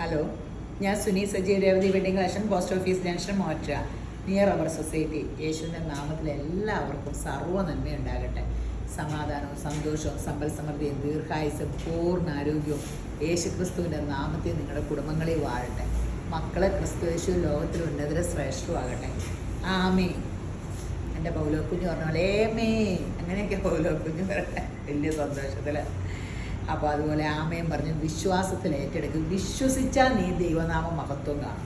Hello, ഞാൻ Suni Sajeev Revathi wedding collection, post office junction, മോറ്റ, near our society. യേശുവിൻ്റെ നാമത്തിൽ എല്ലാവർക്കും സർവ്വ നന്മയുണ്ടാകട്ടെ. സമാധാനവും സന്തോഷവും സമ്പൽ സമൃദ്ധിയും ദീർഘായുസും പൂർണ്ണ ആരോഗ്യവും യേശു ക്രിസ്തുവിൻ്റെ നാമത്തിൽ നിങ്ങളുടെ കുടുംബങ്ങളിൽ വാഴട്ടെ. മക്കളെ ക്രിസ്തു യേശു ലോകത്തിൽ ഉന്നതര ശ്രേഷ്ഠമാകട്ടെ. ആമേ. എൻ്റെ പൗലോക്കുഞ്ഞ് പറഞ്ഞ പോലെ ഏമേ, അങ്ങനെയൊക്കെ പൗലോക്കുഞ്ഞ് വരട്ടെ. വലിയ സന്തോഷത്തിൽ. അപ്പോൾ അതുപോലെ ആമയും പറഞ്ഞ് വിശ്വാസത്തിൽ ഏറ്റെടുക്കും. വിശ്വസിച്ചാൽ നീ ദൈവനാമ മഹത്വം കാണും.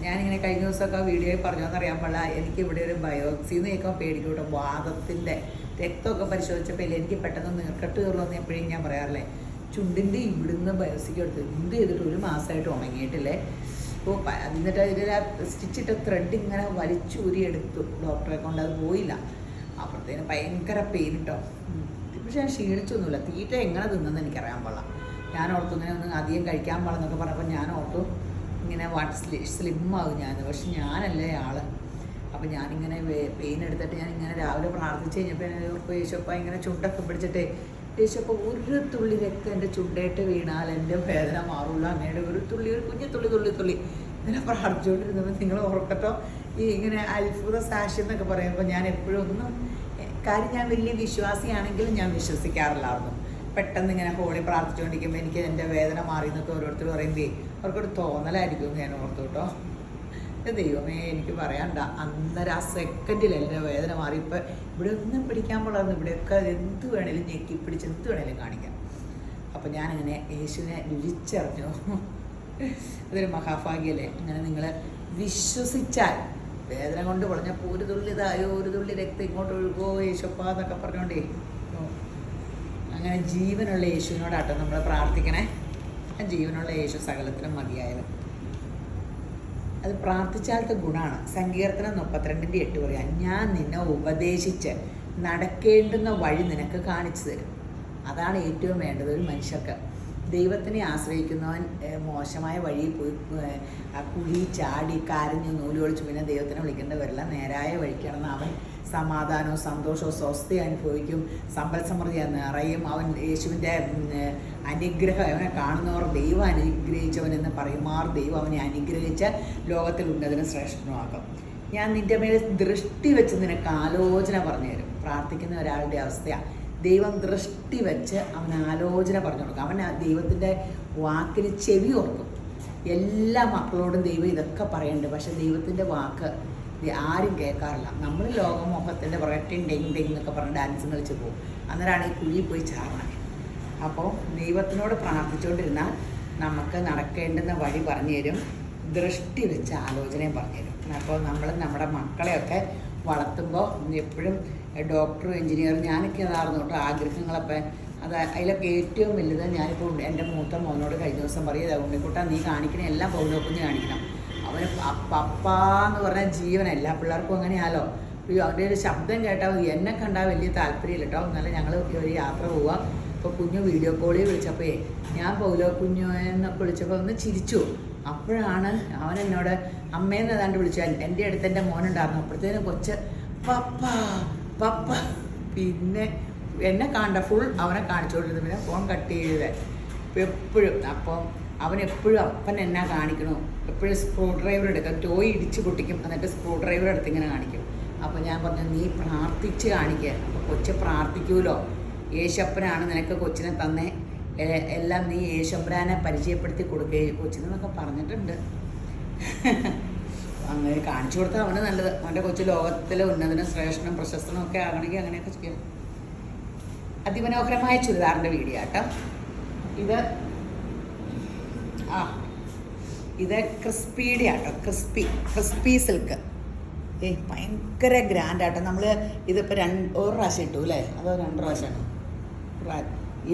ഞാനിങ്ങനെ കഴിഞ്ഞ ദിവസമൊക്കെ വീഡിയോയിൽ പറഞ്ഞോന്നറിയാൻ പാടില്ല, എനിക്കിവിടെ ഒരു ബയോപ്സിന്ന് കേൾക്കാൻ പേടിക്കും കേട്ടോ. വാദത്തിൻ്റെ രക്തമൊക്കെ പരിശോധിച്ചപ്പോൾ എനിക്ക് പെട്ടെന്ന് നീർക്കെട്ട് കയറുമെന്ന് എപ്പോഴും ഞാൻ പറയാറില്ലേ. ചുണ്ടിൻ്റെ ഇവിടുന്ന് ബയോപ്സിക്ക് എടുത്ത് എന്ത് ചെയ്തിട്ട് ഒരു മാസമായിട്ട് ഉണങ്ങിയിട്ടില്ലേ. അപ്പോൾ എന്നിട്ട് ഇതിൽ സ്റ്റിച്ചിട്ട ത്രെഡ് ഇങ്ങനെ വലിച്ചൂരിയെടുത്തു. ഡോക്ടറെ കൊണ്ട് അത് പോയില്ല. അപ്പോഴത്തേന് ഭയങ്കര പെയിൻ കേട്ടോ. പക്ഷെ ഞാൻ ക്ഷീണിച്ചൊന്നുമില്ല. തീറ്റ എങ്ങനെ തിന്നെന്ന് എനിക്കറിയാൻ പാടില്ല. ഞാൻ ഓർത്തു ഇങ്ങനെ ഒന്ന് അധികം കഴിക്കാൻ പാടില്ലെന്നൊക്കെ പറഞ്ഞപ്പോൾ ഞാൻ ഓർത്തു ഇങ്ങനെ സ്ലിമ്മാകും ഞാൻ. പക്ഷെ ഞാനല്ലേ ആള്. അപ്പം ഞാനിങ്ങനെ പെയിൻ എടുത്തിട്ട് ഞാനിങ്ങനെ രാവിലെ പ്രാർത്ഥിച്ച് കഴിഞ്ഞപ്പോൾ യേശുപ്പ ഇങ്ങനെ ചുണ്ടൊക്കെ പിടിച്ചിട്ട് യേശുപ്പ ഒരു തുള്ളി രക്തം എൻ്റെ ചുണ്ടേട്ട് വീണാൽ എൻ്റെ വേദന മാറുള്ളൂ. അങ്ങനെ ഒരു കുഞ്ഞു തുള്ളി ഇങ്ങനെ പ്രാർത്ഥിച്ചുകൊണ്ടിരുന്നപ്പോൾ നിങ്ങൾ ഓർക്കട്ടോ. ഈ ഇങ്ങനെ അത്ഭുത സാക്ഷി എന്നൊക്കെ പറയുമ്പോൾ ഞാൻ എപ്പോഴും ഒന്നും കാര്യം ഞാൻ വലിയ വിശ്വാസിയാണെങ്കിലും ഞാൻ വിശ്വസിക്കാറില്ലായിരുന്നു. പെട്ടെന്ന് ഇങ്ങനെ ഹോളി പ്രാർത്ഥിച്ചുകൊണ്ടിരിക്കുമ്പോൾ എനിക്ക് എൻ്റെ വേദന മാറി എന്നൊക്കെ ഓരോരുത്തർ പറയുമ്പോൾ അവർക്കൊരു തോന്നലായിരിക്കും ഞാൻ ഓർത്തു കേട്ടോ. ദൈവമേ, എനിക്ക് പറയാണ്ട. അന്നേരം ആ സെക്കൻഡിൽ എൻ്റെ വേദന മാറി. ഇപ്പം ഇവിടെ ഒന്നും പിടിക്കാൻ പാടായിരുന്നു. ഇവിടെയൊക്കെ എന്ത് വേണേലും ഞെക്കി പിടിച്ച് എന്ത് വേണേലും കാണിക്കാം. അപ്പം ഞാനിങ്ങനെ യേശുവിനെ രുചിച്ചറിഞ്ഞു. അതൊരു മഹാഭാഗ്യല്ലേ. അങ്ങനെ നിങ്ങൾ വിശ്വസിച്ചാൽ വേദന കൊണ്ട് പറഞ്ഞപ്പോൾ ഒരു തുള്ളി ഇതായോ, ഒരു തുള്ളി രക്തം ഇങ്ങോട്ട് ഒഴുകോ യേശുപ്പ എന്നൊക്കെ പറഞ്ഞോണ്ടേ. അങ്ങനെ ജീവനുള്ള യേശുവിനോടാട്ടോ നമ്മൾ പ്രാർത്ഥിക്കണേ. ജീവനുള്ള യേശു സകലത്തിനും മതിയായവൻ. അത് പ്രാർത്ഥിച്ചാലത്തെ ഗുണമാണ്. സങ്കീർത്തനം 32:8 പറയാം, ഞാൻ നിന്നെ ഉപദേശിച്ച് നടക്കേണ്ടുന്ന വഴി നിനക്ക് കാണിച്ചു തരും. അതാണ് ഏറ്റവും വേണ്ടത് ഒരു മനുഷ്യർക്ക്. ദൈവത്തിനെ ആശ്രയിക്കുന്നവൻ മോശമായ വഴിയിൽ പോയി കുഴി ചാടി കരഞ്ഞ് നൂല് ഒളിച്ച് പിന്നെ ദൈവത്തിനെ വിളിക്കേണ്ടി വരില്ല. നേരായ വഴിക്കാണെന്ന് അവൻ സമാധാനവും സന്തോഷവും സ്വസ്ഥയും അനുഭവിക്കും. സമ്പൽ സമൃദ്ധി നിറയും. അവൻ യേശുവിൻ്റെ അനുഗ്രഹം അവനെ കാണുന്നവർ ദൈവം അനുഗ്രഹിച്ചവനെന്ന് പറയുമാർ ദൈവം അവനെ അനുഗ്രഹിച്ച് ലോകത്തിൽ ഉന്നതനും ശ്രേഷ്ഠനുമാക്കും. ഞാൻ നിൻ്റെ മേൽ ദൃഷ്ടി വെച്ച് നിനക്ക് ആലോചന പറഞ്ഞു തരും. പ്രാർത്ഥിക്കുന്ന ഒരാളുടെ അവസ്ഥയാണ്. ദൈവം ദൃഷ്ടി വെച്ച് അവൻ ആലോചന പറഞ്ഞു കൊടുക്കും. അവൻ ദൈവത്തിൻ്റെ വാക്കിന് ചെവി ഓർക്കും. എല്ലാ മക്കളോടും ദൈവം ഇതൊക്കെ പറയുന്നുണ്ട്. പക്ഷെ ദൈവത്തിൻ്റെ വാക്ക് ആരും കേൾക്കാറില്ല. നമ്മൾ ലോകമോഹത്തിൻ്റെ പുറകെ ടെങ് എന്നൊക്കെ പറഞ്ഞ് ഡാൻസ് കളിച്ച് പോകും. അന്നേരമാണ് ഈ കുഴി പോയി ചാടണം. അപ്പോൾ ദൈവത്തിനോട് പ്രാർത്ഥിച്ചുകൊണ്ടിരുന്നാൽ നമുക്ക് നടക്കേണ്ടുന്ന വഴി പറഞ്ഞു തരും. ദൃഷ്ടി വെച്ച് ആലോചനയും പറഞ്ഞു തരും. അപ്പോൾ നമ്മൾ നമ്മുടെ മക്കളെയൊക്കെ വളർത്തുമ്പോൾ എപ്പോഴും ഡോക്ടറും എഞ്ചിനീയറും ഞാനൊക്കെ അതായിരുന്നു കേട്ടോ ആഗ്രഹങ്ങളപ്പം. അതിലൊക്കെ ഏറ്റവും വലുത് ഞാനിപ്പോൾ എൻ്റെ മൂത്ത മോനോട് കഴിഞ്ഞ ദിവസം പറയുക, ഉണ്ണിക്കുട്ടാ നീ കാണിക്കണ എല്ലാം പൗലോക്കുഞ്ഞ് കാണിക്കണം. അവന് പപ്പാന്ന് പറഞ്ഞാൽ ജീവൻ. എല്ലാ പിള്ളേർക്കും അങ്ങനെയാലോ. അവൻ്റെ ഒരു ശബ്ദം കേട്ടാൽ എന്നെ കണ്ടാൽ വലിയ താല്പര്യമില്ല കേട്ടോ. എന്നാലും ഞങ്ങൾ ഒരു യാത്ര പോവുക. ഇപ്പോൾ കുഞ്ഞു വീഡിയോ കോളിൽ വിളിച്ചപ്പോൾ ഞാൻ പൗലോക്കുഞ്ഞു എന്നൊക്കെ വിളിച്ചപ്പോൾ ഒന്ന് ചിരിച്ചു. അപ്പോഴാണ് അവൻ എന്നോട് അമ്മേന്ന് ഏതാണ്ട് വിളിച്ചു. എൻ്റെ അടുത്ത് എൻ്റെ മോനുണ്ടായിരുന്നു. അപ്പോഴത്തേനും കൊച്ച് പപ്പ പപ്പ. പിന്നെ എന്നെ കാണണ്ട, ഫുൾ അവനെ കാണിച്ചുകൊണ്ടിരുന്നു. പിന്നെ ഫോൺ കട്ട് ചെയ്തത് എപ്പോഴും. അപ്പം അവനെപ്പോഴും അപ്പൻ എന്നാ കാണിക്കണോ, എപ്പോഴും സ്ക്രൂ ഡ്രൈവർ എടുക്കും. ടോയ് ഇടിച്ച് പൊട്ടിക്കും, എന്നിട്ട് സ്ക്രൂ ഡ്രൈവർ എടുത്ത് ഇങ്ങനെ കാണിക്കും. അപ്പോൾ ഞാൻ പറഞ്ഞു നീ പ്രാർത്ഥിച്ച് കാണിക്കുക. അപ്പോൾ കൊച്ച് പ്രാർത്ഥിക്കുമല്ലോ. യേശപ്പനാണ് നിനക്ക് കൊച്ചിനെ തന്നെ എല്ലാം നീ യേശമ്പരാനെ പരിചയപ്പെടുത്തി കൊടുക്കുകയും കൊച്ചിനെന്നൊക്കെ പറഞ്ഞിട്ടുണ്ട്. അങ്ങനെ കാണിച്ചു കൊടുത്താൽ അവന് നല്ലത്. അവൻ്റെ കൊച്ചു ലോകത്തിലെ ഉന്നതനും ശ്രേഷ്ഠനും പ്രശസ്തനും ഒക്കെ ആകണമെങ്കിൽ അങ്ങനെയൊക്കെ ചെയ്യണം. അതിമനോഹരമായ ചുരിദാറിൻ്റെ വീഡിയോ ആട്ടോ ഇത് ക്രിസ്പിയുടെ ആട്ടോ. Crispy silk. ഭയങ്കര ഗ്രാൻഡാട്ടോ. നമ്മൾ ഇതിപ്പോൾ ഒരു പ്രാവശ്യം ഇട്ടു അല്ലേ, അതോ 2 പ്രാവശ്യമാണ്.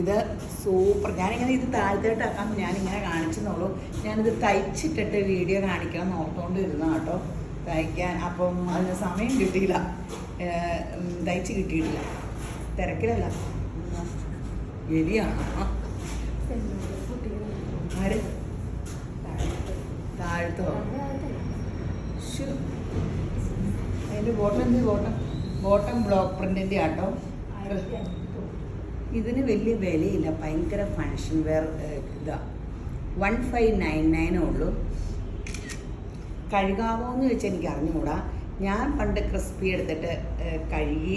ഇത് സൂപ്പർ. ഞാനിങ്ങനെ ഇത് താഴ്ത്തായിട്ടാക്കാം ഞാനിങ്ങനെ കാണിച്ചെന്നുള്ളൂ. ഞാനിത് തയ്ച്ചിട്ടിട്ട് വീഡിയോ കാണിക്കണം എന്ന് ഓർത്തുകൊണ്ട് ഇരുന്ന കേട്ടോ തയ്ക്കാൻ. അപ്പം അതിന് സമയം കിട്ടിയില്ല, തയ്ച്ച് കിട്ടിയിട്ടില്ല. തിരക്കിലല്ല. എലിയാണ് ആര് താഴ്ത്തോ? അതിൻ്റെ ബോട്ടം ബ്ലോക്ക് പ്രിൻറ്റിൻ്റെ ആട്ടോ. ഇതിന് വലിയ വിലയില്ല. ഭയങ്കര ഫങ്ഷൻ വെയർ ഇതാണ്. 1599 ഉള്ളൂ. കഴുകാവോ എന്ന് ചോദിച്ചാൽ എനിക്ക് അറിഞ്ഞുകൂടാ. ഞാൻ പണ്ട് ക്രിസ്പി എടുത്തിട്ട് കഴുകി,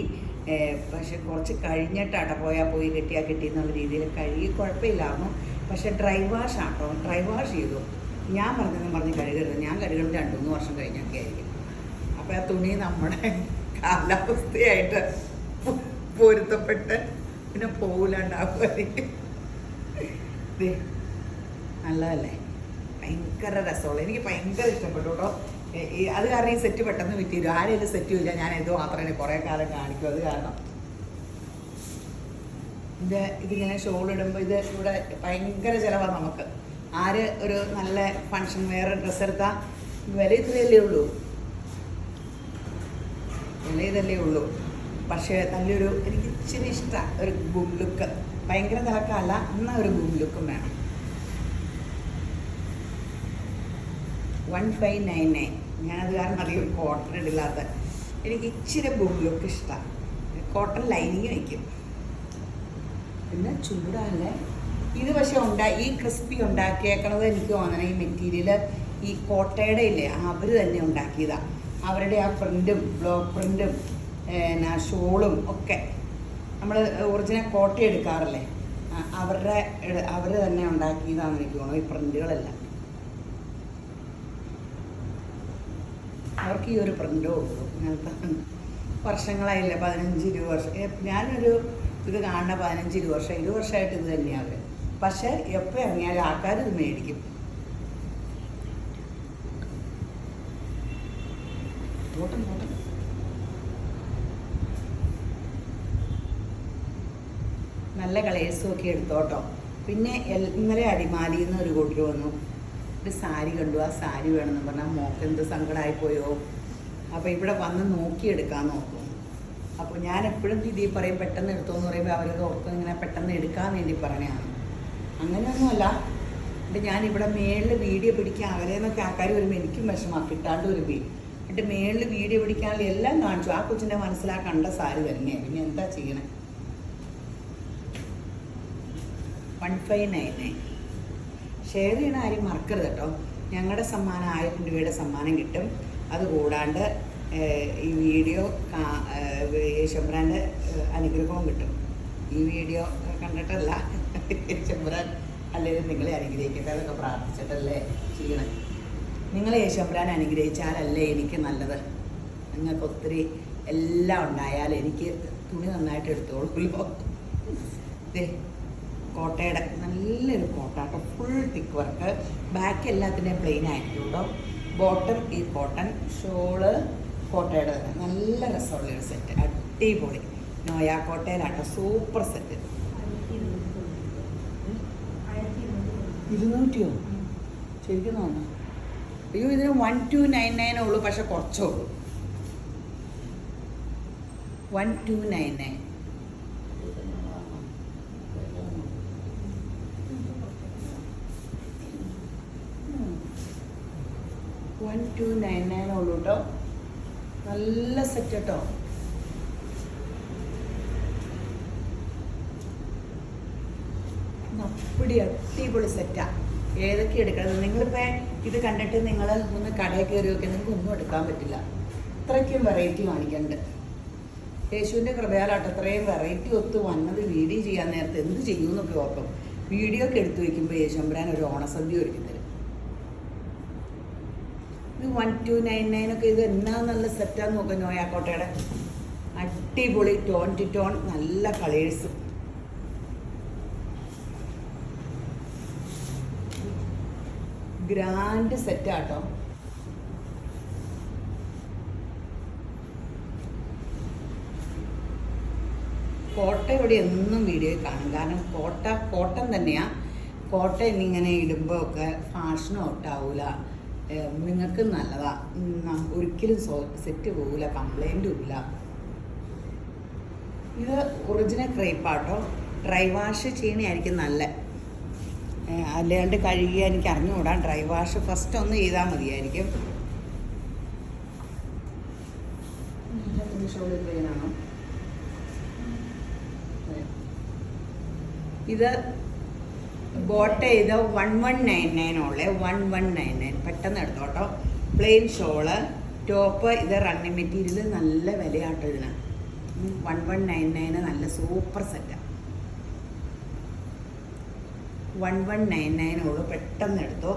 പക്ഷെ കുറച്ച് കഴിഞ്ഞിട്ടാണ് പോയി കിട്ടിയാൽ കിട്ടി എന്നുള്ള രീതിയിൽ കഴുകി, കുഴപ്പമില്ലായിരുന്നു. പക്ഷെ ഡ്രൈ വാഷ് ആട്ടോ, ഡ്രൈ വാഷ് ചെയ്തു. ഞാൻ പറഞ്ഞ് കഴുകരുത്, ഞാൻ കഴുകുന്നത് 2-3 വർഷം കഴിഞ്ഞൊക്കെ ആയിരിക്കും. അപ്പോൾ ആ തുണി നമ്മുടെ കാലാവസ്ഥയായിട്ട് പൊരുത്തപ്പെട്ട് പിന്നെ പോകില്ലാണ്ടാകുമായിരിക്കും. നല്ലതല്ലേ, ഭയങ്കര രസമുള്ള, എനിക്ക് ഭയങ്കര ഇഷ്ടപ്പെട്ടു കേട്ടോ. അത് കാരണം ഈ സെറ്റ് പെട്ടെന്ന് വിറ്റിരും. ആരെയും സെറ്റും ഇല്ല, ഞാൻ ഇത് മാത്രമേ കുറേ കാലം കാണിക്കും. അത് കാരണം ഇതിങ്ങനെ ഷോൾ ഇടുമ്പോൾ ഇത് ഇവിടെ ഭയങ്കര ചിലവാണ് നമുക്ക്. ആര് ഒരു നല്ല ഫങ്ഷൻ വേറെ ഡ്രസ്സ് എടുത്താൽ വില ഇത്രയല്ലേ ഉള്ളൂ, വില ഇതല്ലേ ഉള്ളൂ. പക്ഷേ നല്ലൊരു, എനിക്ക് ഇച്ചിരി ഇഷ്ടമാണ് ഒരു ബൂം ലുക്ക്. ഭയങ്കര തിളക്കമല്ല, എന്നാൽ ഒരു ബൂം ലുക്കും വേണം. 1599. ഞാനത് കാരണം അധികം കോട്ടൺ ഇടില്ലാത്ത, എനിക്ക് ഇച്ചിരി ബൂം ലുക്ക് ഇഷ്ടമാണ്. കോട്ടൺ ലൈനിങ് വയ്ക്കും. പിന്നെ ചൂടല്ലേ ഇത്. പക്ഷെ ഈ ക്രിസ്പി ഉണ്ടാക്കിയേക്കണത് എനിക്ക് തോന്നണം ഈ മെറ്റീരിയൽ ഈ കോട്ടയുടെ ഇല്ലേ, അവർ തന്നെ ഉണ്ടാക്കിയതാണ്. അവരുടെ ആ പ്രിൻറ്റും ബ്ലോക്ക് പ്രിൻറ്റും ഷോളും ഒക്കെ നമ്മൾ ഒറിജിനൽ കോട്ട എടുക്കാറില്ലേ, അവർ തന്നെ ഉണ്ടാക്കിയതാണെന്ന് എനിക്ക് തോന്നുന്നു. ഈ പ്രിൻറ്റുകളെല്ലാം അവർക്ക് ഈ ഒരു പ്രിൻ്റേ ഉള്ളൂ. അങ്ങനത്തെ വർഷങ്ങളായില്ല, 15-20 വർഷം. ഞാനൊരു ഇത് കാണുന്ന 15-20 വർഷം, 20 വർഷമായിട്ട് ഇത് തന്നെയാണ്. പക്ഷെ എപ്പോൾ ഇറങ്ങിയാലും ആൾക്കാർ ഇത് മേടിക്കും. നല്ല കളേഴ്സും ഒക്കെ എടുത്തോട്ടോ. പിന്നെ ഇന്നലെ അടിമാലിയിൽ നിന്ന് ഒരു കൂട്ടർ വന്നു, ഒരു സാരി കണ്ടു. ആ സാരി വേണമെന്ന് പറഞ്ഞാൽ മോക്ക് എന്ത് സങ്കടമായിപ്പോയോ. അപ്പോൾ ഇവിടെ വന്ന് നോക്കിയെടുക്കാൻ നോക്കും. അപ്പോൾ ഞാൻ എപ്പോഴും ഇതിൽ പറയും പെട്ടെന്ന് എടുത്തോന്ന് പറയുമ്പോൾ അവരത് ഓർക്കും ഇങ്ങനെ പെട്ടെന്ന് എടുക്കാൻ വേണ്ടി പറയണതാണ്. അങ്ങനെയൊന്നുമല്ല. എന്നിട്ട് ഞാനിവിടെ മേളിൽ വീഡിയോ പിടിക്കാൻ അവരെന്നൊക്കെ ആൾക്കാർ വരുമ്പോൾ എനിക്കും വിഷമമാണ്, കിട്ടാണ്ട് വരുമ്പോൾ. എന്നിട്ട് മേളിൽ വീഡിയോ പിടിക്കാനുള്ള എല്ലാം കാണിച്ചു. ആ കൊച്ചിൻ്റെ മനസ്സിലാ കണ്ട സാരി തന്നെയാണ്. പിന്നെ എന്താ ചെയ്യണേ. 1599. ഷെയർ ചെയ്യണ ആരും മറക്കരുത് കേട്ടോ. ഞങ്ങളുടെ സമ്മാനം 1000 രൂപയുടെ സമ്മാനം കിട്ടും. അതുകൂടാണ്ട് ഈ വീഡിയോ യേശുബ്രാൻ്റെ അനുഗ്രഹവും കിട്ടും. ഈ വീഡിയോ കണ്ടിട്ടല്ല, യേശുബ്രാൻ അല്ലെങ്കിൽ നിങ്ങളെ അനുഗ്രഹിക്കട്ടെ അതൊക്കെ പ്രാർത്ഥിച്ചിട്ടല്ലേ ചെയ്യണം. നിങ്ങൾ യേശുബ്രാൻ അനുഗ്രഹിച്ചാലല്ലേ എനിക്ക് നല്ലത്. നിങ്ങൾക്ക് ഒത്തിരി എല്ലാം ഉണ്ടായാൽ എനിക്ക് തുണി നന്നായിട്ട് എടുത്തോളൂല്ലോ. കോട്ടയുടെ നല്ലൊരു കോട്ട കേട്ടോ, ഫുൾ തിക്ക് വർക്ക്. ബാക്ക് എല്ലാത്തിൻ്റെയും പ്ലെയിൻ ആയിരിക്കും കേട്ടോ. ബോട്ടം ഈ കോട്ടൺ, ഷോള് കോട്ടയുടെ തന്നെ. നല്ല രസമുള്ളൊരു സെറ്റ്, അടിപൊളി. നോയാ കോട്ടയിലാട്ടോ, സൂപ്പർ സെറ്റ്. 200 ശരിക്കും തോന്നുന്നു. അയ്യോ, ഇതിന് 1299 ഉള്ളൂ. പക്ഷെ കുറച്ചേ ഉള്ളൂ. 1299. ഉള്ളൂ കേട്ടോ. നല്ല സെറ്റ് കേട്ടോ. അപ്പടി അടിപൊളി സെറ്റാ. ഏതൊക്കെ എടുക്കണം നിങ്ങളിപ്പോൾ ഇത് കണ്ടിട്ട് നിങ്ങൾ ഒന്ന് കടയിൽ കയറി നോക്കി, നിങ്ങൾക്ക് ഒന്നും എടുക്കാൻ പറ്റില്ല. അത്രയ്ക്കും വെറൈറ്റി കാണിക്കുന്നുണ്ട്. യേശുവിൻ്റെ കൃപയാലാട്ടോ അത്രയും വെറൈറ്റി ഒത്ത് വന്നത്. വീഡിയോ ചെയ്യാൻ നേരത്തെ എന്ത് ചെയ്യുമെന്നൊക്കെ ഓർക്കും. വീഡിയോ ഒക്കെ എടുത്തു വയ്ക്കുമ്പോൾ യേശുമ്പരാൻ ഒരു ഓണസദ്യ ഒരുക്കി തരും. ഇത് 1299 ഒക്കെ. ഇത് എന്നാ നല്ല സെറ്റാന്ന് നോക്കാം. നോയാക്കോട്ടയുടെ അടിപൊളി ടോൺ ടു ടോൺ നല്ല കളേഴ്സും. ഗ്രാൻഡ് സെറ്റാട്ടോ. കോട്ട ഇവിടെ എന്നും വീഡിയോയിൽ കാണും. കാരണം കോട്ടൺ തന്നെയാണ്. കോട്ട ഇന്നിങ്ങനെ ഇടുമ്പോൾ ഒക്കെ ഫാഷനും ഔട്ടാവൂല. നിങ്ങൾക്ക് നല്ലതാണ്. ഒരിക്കലും സെറ്റ് പോകില്ല, കംപ്ലൈൻറ്റും ഇല്ല. ഇത് ഒറിജിനൽ ക്രേപ്പാട്ടോ. ഡ്രൈ വാഷ് ചെയ്യണമായിരിക്കും നല്ല. അല്ലാണ്ട് കഴുകിയ എനിക്ക് അറിഞ്ഞുകൂടാ. ഡ്രൈ വാഷ് ഫസ്റ്റ് ഒന്ന് ചെയ്താൽ മതിയായിരിക്കും. ഇത് ബോട്ട് ചെയ്ത് 1199 ഉള്ളേ, 1199 പെട്ടെന്ന് എടുത്തോട്ടോ. Plain shawl, top. ഇത് റണ്ണിങ് മെറ്റീരിയൽ നല്ല വിലയാട്ടോ ഇതിന്. 1199 നല്ല സൂപ്പർ സെറ്റാണ്. 1199 ഉള്ളൂ, പെട്ടെന്ന് എടുത്തോ.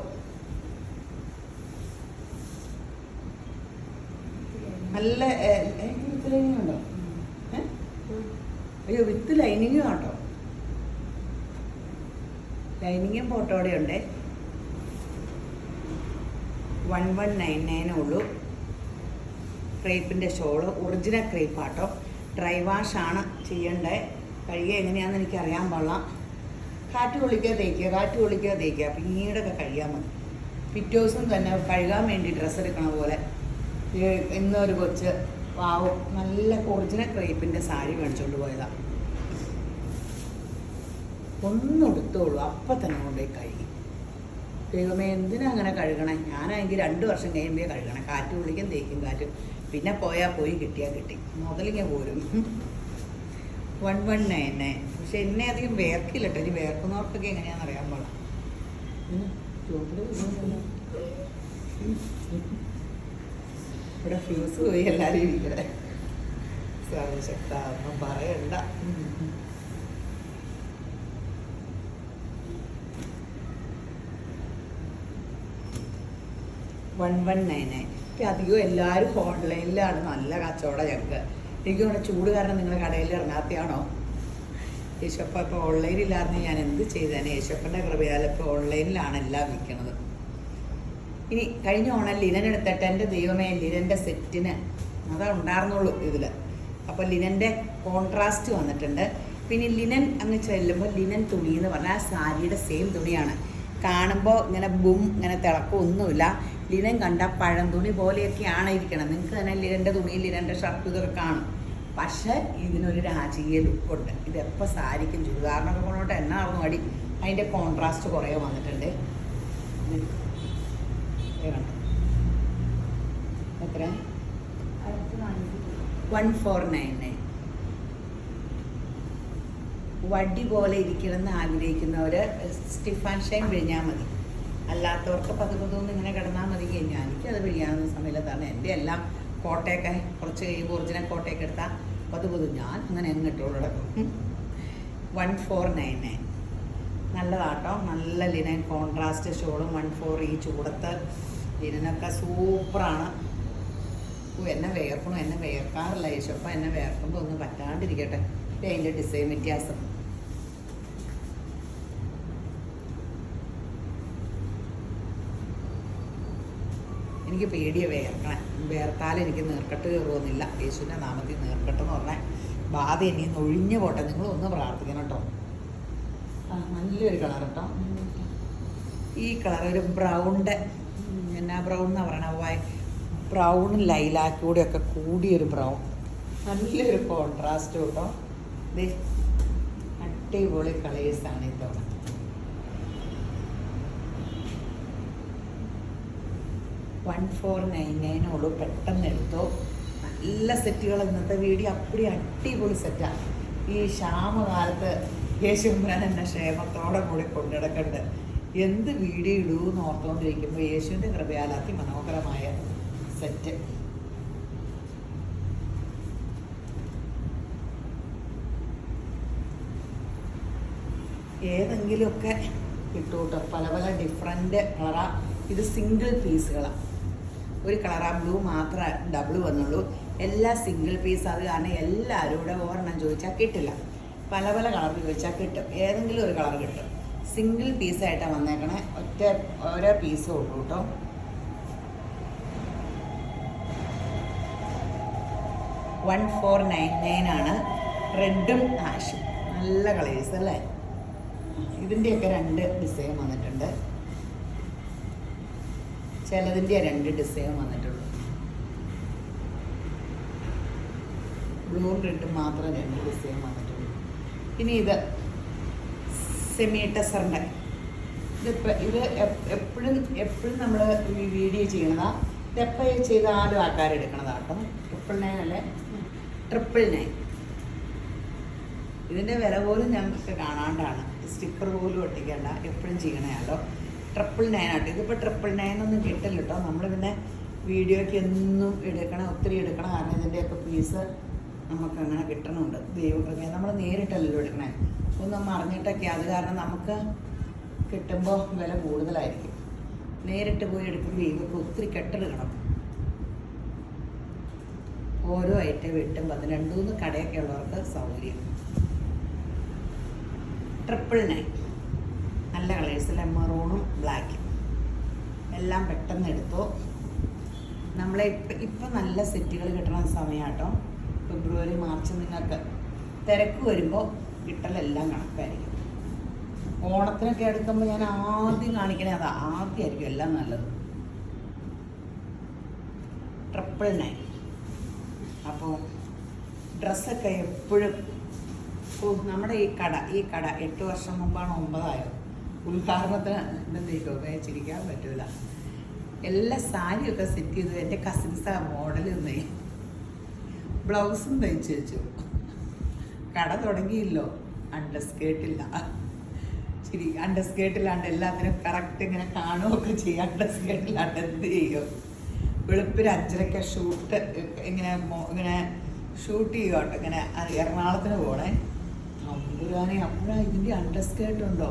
നല്ല വിത്ത് ലൈനിങ് ഉണ്ടോ? അയ്യോ, വിത്ത് ലൈനിങ്ങും കേട്ടോ. ലൈനിങ്ങും ഫോട്ടോടെ ഉണ്ട്. 1199 ഉള്ളൂ. ക്രേപ്പിൻ്റെ ഷോള്, ഒറിജിനൽ ക്രേപ്പാട്ടോ. ഡ്രൈ വാഷാണ് ചെയ്യേണ്ടത്. കഴുകിയ എങ്ങനെയാണെന്ന് എനിക്ക് അറിയാൻ പാടില്ല. കാറ്റ് കൊള്ളിക്കുക തേക്കുക, പിന്നീടൊക്കെ കഴുകാൻ മതി. പിറ്റേ ദിവസം തന്നെ കഴുകാൻ വേണ്ടി ഡ്രസ്സ് എടുക്കണ പോലെ. ഇന്നൊരു കൊച്ച് പാവം നല്ല ഒറിജിനൽ ക്രേപ്പിൻ്റെ സാരി മേടിച്ചുകൊണ്ട് പോയതാണ്. ഒന്നെടുത്തോളൂ, അപ്പം തന്നെ കൊണ്ടുപോയി കഴുകി. ദൈവമേ, എന്തിനാ അങ്ങനെ കഴുകണേ? ഞാനാണെങ്കിൽ 2 വർഷം കഴിയുമ്പോൾ കഴുകണേ. കാറ്റ് വിളിക്കും, തേക്കും കാറ്റും. പിന്നെ പോയാൽ പോയി, കിട്ടിയാൽ കിട്ടി. മുതലിങ്ങനെ പോരും. 1199. പക്ഷെ എന്നെ അധികം വേർക്കില്ല കേട്ടോ. ഇനി വേർക്കുന്നവർക്കൊക്കെ എങ്ങനെയാണെന്ന് അറിയാൻ പാടില്ല. ഇവിടെ ഫ്യൂസ് പോയി എല്ലാവരും ഇരിക്കണേ. സർവശക്ത ഒന്നും പറയണ്ട. 1199. ഇപ്പം അധികവും എല്ലാവരും ഓൺലൈനിലാണ് നല്ല കച്ചവടം ഞങ്ങൾക്ക്. എനിക്ക് തോന്നുന്നു ചൂട് കാരണം നിങ്ങൾ കടയിൽ ഇറങ്ങാത്തയാണോ? യേശപ്പ ഇപ്പോൾ ഓൺലൈനിലായിരുന്നു ഞാൻ എന്ത് ചെയ്തേനെ. യേശപ്പൻ്റെ കൃപയാൽ ഇപ്പോൾ ഓൺലൈനിലാണ് എല്ലാം വിൽക്കണത്. ഇനി കഴിഞ്ഞ ഓണം ലിനൻ എടുത്തിട്ട് എൻ്റെ ദൈവമേ, ലിനൻ്റെ സെറ്റിന് അതാ ഉണ്ടായിരുന്നുള്ളൂ ഇതിൽ. അപ്പോൾ ലിനൻ്റെ കോൺട്രാസ്റ്റ് വന്നിട്ടുണ്ട്. പിന്നെ ലിനൻ അങ്ങ് ചെല്ലുമ്പോൾ ലിനൻ തുണി എന്ന് പറഞ്ഞാൽ ആ സാരിയുടെ സെയിം തുണിയാണ്. കാണുമ്പോൾ ഇങ്ങനെ ഇങ്ങനെ തിളക്കമൊന്നുമില്ല. ലിനൻ കണ്ട പഴം തുണി പോലെയൊക്കെയാണ് ഇരിക്കണം. നിങ്ങൾക്ക് തന്നെ ലിനൻ്റെ തുണി, ലിനൻ്റെ ഷർട്ട് ഇതൊക്കെ കാണും. പക്ഷേ ഇതിനൊരു രാജകീയ ലുക്കുണ്ട്. ഇതെപ്പോൾ സാരിക്കും ചുരിദാറിനൊക്കെ കൊണ്ടോട്ട് എന്നായിരുന്നു അടി. അതിൻ്റെ കോൺട്രാസ്റ്റ് കുറേ വന്നിട്ടുണ്ട്. എത്ര? 1499. വടി പോലെ ഇരിക്കണമെന്ന് ആഗ്രഹിക്കുന്നവർ സ്റ്റിഫാൻ ഷൈൻ പിഴിഞ്ഞാൽ മതി. അല്ലാത്തവർക്ക് പതുപതൊന്നും ഇങ്ങനെ കിടന്നാൽ മതി. കഴിഞ്ഞാൽ എനിക്കത് പിഴിയാവുന്ന സമയത്താണ്. എൻ്റെ എല്ലാം കോട്ടയൊക്കെ കുറച്ച് കഴിയുമ്പോൾ ഒറിജിനൽ കോട്ടയൊക്കെ എടുത്താൽ പതുപതും ഞാൻ അങ്ങനെ എങ്ങിട്ടുള്ളൂ കിടക്കും. 1499 നല്ലതാട്ടോ. നല്ല ലിനൻ കോൺട്രാസ്റ്റ് ഷോളും 14. ഈ ചൂടത്ത് ലിനനൊക്കെ സൂപ്പറാണ്. എന്നെ വേർക്കണോ? എന്നെ വേർക്കാറില്ല യേശപ്പ. എന്നെ വേർക്കുമ്പോൾ ഒന്നും പറ്റാണ്ടിരിക്കട്ടെ. അതിൻ്റെ ഡിസൈൻ വ്യത്യാസം. എനിക്ക് പേടിയെ വേർക്കണേ. വേർത്താൽ എനിക്ക് നീർക്കെട്ട് കയറുമെന്നില്ല. യേശുവിൻ്റെ നാമത്തിൽ നീർക്കെട്ടെന്ന് പറഞ്ഞാൽ ബാധ ഇനി ഒഴിഞ്ഞു പോട്ടെ. നിങ്ങളൊന്ന് പ്രാർത്ഥിക്കണം കേട്ടോ. നല്ലൊരു കളർ കേട്ടോ. ഈ കളർ ഒരു ബ്രൗണിൻ്റെ എന്നാ ബ്രൗൺ എന്നാ പറയണ, ബ്രൗണും ലൈലാക്കൂടെയൊക്കെ കൂടിയൊരു ബ്രൗൺ. നല്ലൊരു കോൺട്രാസ്റ്റ് കേട്ടോ. ഇത് അടിപൊളി കളേഴ്സാണ് ഇതോ. $1499 പെട്ടെന്ന് എടുത്തോ. നല്ല സെറ്റുകൾ. ഇന്നത്തെ വീഡിയോ അപ്പടി അടിപൊളി സെറ്റാണ്. ഈ ക്ഷാമകാലത്ത് യേശുമ്പരാൻ എന്നെ ക്ഷേമത്തോടെ കൂടി കൊണ്ടുനടക്കണ്ട്. എന്ത് വീഡിയോ ഇടൂന്ന് ഓർത്തുകൊണ്ടിരിക്കുമ്പോൾ യേശുവിൻ്റെ കൃപയാൽ അതിമനോഹരമായ സെറ്റ്. ഏതെങ്കിലുമൊക്കെ കിട്ടൂട്ടോ. പല പല ഡിഫറെൻ്റ് കളറാ. ഇത് സിംഗിൾ പീസുകളാണ്. ഒരു കളറാ ബ്ലൂ മാത്രമേ ഡബിൾ വന്നുള്ളൂ. എല്ലാ സിംഗിൾ പീസ്. അത് കാരണം എല്ലാവരും ഇവിടെ ഒരെണ്ണം ചോദിച്ചാൽ കിട്ടില്ല. പല പല കളർ ചോദിച്ചാൽ കിട്ടും. ഏതെങ്കിലും ഒരു കളർ കിട്ടും. സിംഗിൾ പീസായിട്ടാണ് വന്നേക്കണേ. ഓരോ പീസും ഉള്ളൂ കേട്ടോ. $1499 റെഡും ആഷും. നല്ല കളേഴ്സ് അല്ലേ? ഇതിൻ്റെയൊക്കെ 2 ഡിസൈൻ വന്നിട്ടുണ്ട്. ചിലതിൻ്റെ 2 ഡിസൈൻ വന്നിട്ടുള്ളൂ. ബ്ലൂ റെഡും മാത്രം 2 ഡിസൈൻ വന്നിട്ടുള്ളൂ. ഇനി ഇത് സെമി ടെസറിൻ്റെ. ഇത് എപ്പോഴും നമ്മൾ ഈ വീഡിയോ ചെയ്യണതാണ്. ഇതെപ്പോൾ ചെയ്താലും ആൾക്കാരെടുക്കണതാട്ടോ. 999 അല്ലേ? 999. ഇതിൻ്റെ വില പോലും ഞങ്ങൾക്ക് കാണാണ്ടാണ്. സ്റ്റിക്കർ പോലും ഒട്ടിക്കേണ്ട, എപ്പോഴും ചെയ്യണമല്ലോ. 999 ആട്ടോ. ഇതിപ്പോൾ 999 ഒന്നും കിട്ടില്ല കേട്ടോ. നമ്മൾ പിന്നെ വീഡിയോയ്ക്ക് എന്നും എടുക്കണം, ഒത്തിരി എടുക്കണം. കാരണം ഇതിൻ്റെയൊക്കെ പീസ് നമുക്കങ്ങനെ കിട്ടണമുണ്ട്. ദൈവകൃപ നമ്മൾ നേരിട്ടല്ലല്ലോ എടുക്കണേ, ഒന്നും മറിഞ്ഞിട്ടൊക്കെ. അത് കാരണം നമുക്ക് കിട്ടുമ്പോൾ വില കൂടുതലായിരിക്കും. നേരിട്ട് പോയി എടുക്കുമ്പോൾ ഇവർക്ക് ഒത്തിരി കെട്ടെടുക്കണം. ഓരോ ഐറ്റം വെട്ടുമ്പോൾ അത് 2-3 കടയൊക്കെ ഉള്ളവർക്ക് സൗകര്യം. 999 നല്ല കളേഴ്സിലെ മെറൂണും ബ്ലാക്കും എല്ലാം പെട്ടെന്ന് എടുത്തോ. നമ്മളെ ഇപ്പം നല്ല സെറ്റുകൾ കിട്ടണ സമയം കേട്ടോ. ഫെബ്രുവരി മാർച്ച് നിങ്ങൾക്ക് തിരക്ക് വരുമ്പോൾ കിട്ടലെല്ലാം കണക്കായിരിക്കും. ഓണത്തിനൊക്കെ എടുക്കുമ്പോൾ ഞാൻ ആദ്യം കാണിക്കണേ അതാ, ആദ്യമായിരിക്കും എല്ലാം നല്ലത്. 999. അപ്പോൾ ഡ്രസ്സൊക്കെ എപ്പോഴും നമ്മുടെ ഈ കട 8 വർഷം മുമ്പാണ് 9 ആയത്. ഉദ്ഘാടനത്തിന് എന്തെങ്കിലും ചിരിക്കാൻ പറ്റൂല. എല്ലാ സാരിയൊക്കെ സെറ്റ് ചെയ്തു. എൻ്റെ കസിൻസ് ആ മോഡൽ നിന്നേ ബ്ലൗസും തയ്ച്ച് വെച്ചു. കട തുടങ്ങിയില്ലോ, അണ്ടർസ്കേർട്ടില്ല. ശരി, അണ്ടർസ്കേർട്ടില്ലാണ്ട് എല്ലാത്തിനും കറക്റ്റ് ഇങ്ങനെ കാണുകയൊക്കെ ചെയ്യും. അണ്ടർസ്കേർട്ടില്ലാണ്ട് എന്ത് ചെയ്യും? വെളുപ്പിന് 5:30 ഷൂട്ട് ഇങ്ങനെ ഷൂട്ട് ചെയ്യുക കേട്ടോ. ഇങ്ങനെ എറണാകുളത്തിന് പോകണേ. അമ്പുരാനെ അപ്പോഴാ ഇതിൻ്റെ അണ്ടർസ്കേർട്ട് ഉണ്ടോ